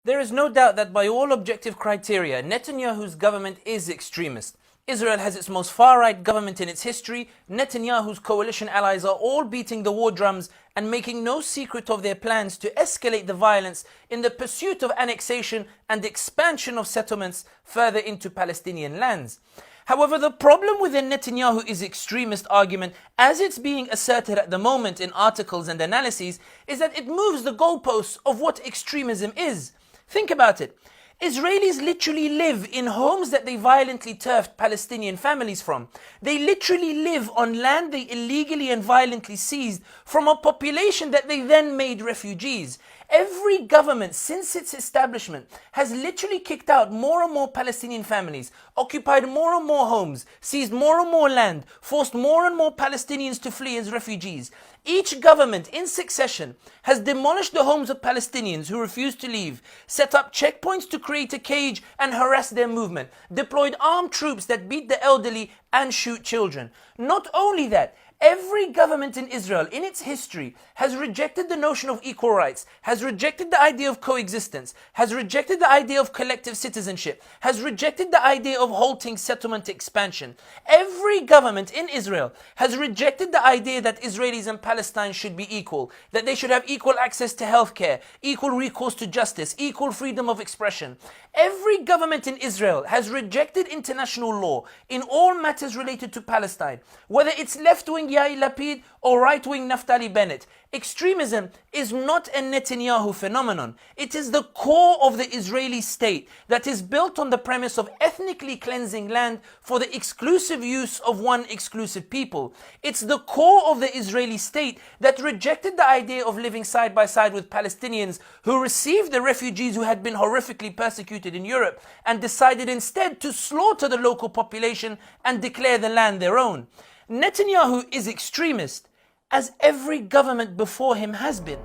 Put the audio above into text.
There is no doubt that by all objective criteria, Netanyahu's government is extremist. Israel has its most far-right government in its history. Netanyahu's coalition allies are all beating the war drums and making no secret of their plans to escalate the violence in the pursuit of annexation and expansion of settlements further into Palestinian lands. However, the problem with the Netanyahu is extremist argument, as it's being asserted at the moment in articles and analyses, is that it moves the goalposts of what extremism is. Think about it. Israelis literally live in homes that they violently turfed Palestinian families from. They literally live on land they illegally and violently seized from a population that they then made refugees. Every government since its establishment has literally kicked out more and more Palestinian families, occupied more and more homes, seized more and more land, forced more and more Palestinians to flee as refugees. Each government in succession has demolished the homes of Palestinians who refused to leave, set up checkpoints to create a cage and harass their movement, deployed armed troops that beat the elderly and shoot children. Not only that, every government in Israel in its history has rejected the notion of equal rights, has rejected the idea of coexistence, has rejected the idea of collective citizenship, has rejected the idea of halting settlement expansion. Every government in Israel has rejected the idea that Israelis and Palestine should be equal, that they should have equal access to healthcare, equal recourse to justice, equal freedom of expression. Every government in Israel has rejected international law in all matters related to Palestine, whether it's left-wing Yair Lapid or right-wing Naftali Bennett. Extremism is not a Netanyahu phenomenon. It is the core of the Israeli state that is built on the premise of ethnically cleansing land for the exclusive use of one exclusive people. It's the core of the Israeli state that rejected the idea of living side by side with Palestinians who received the refugees who had been horrifically persecuted in Europe and decided instead to slaughter the local population and declare the land their own. Netanyahu is extremist, as every government before him has been.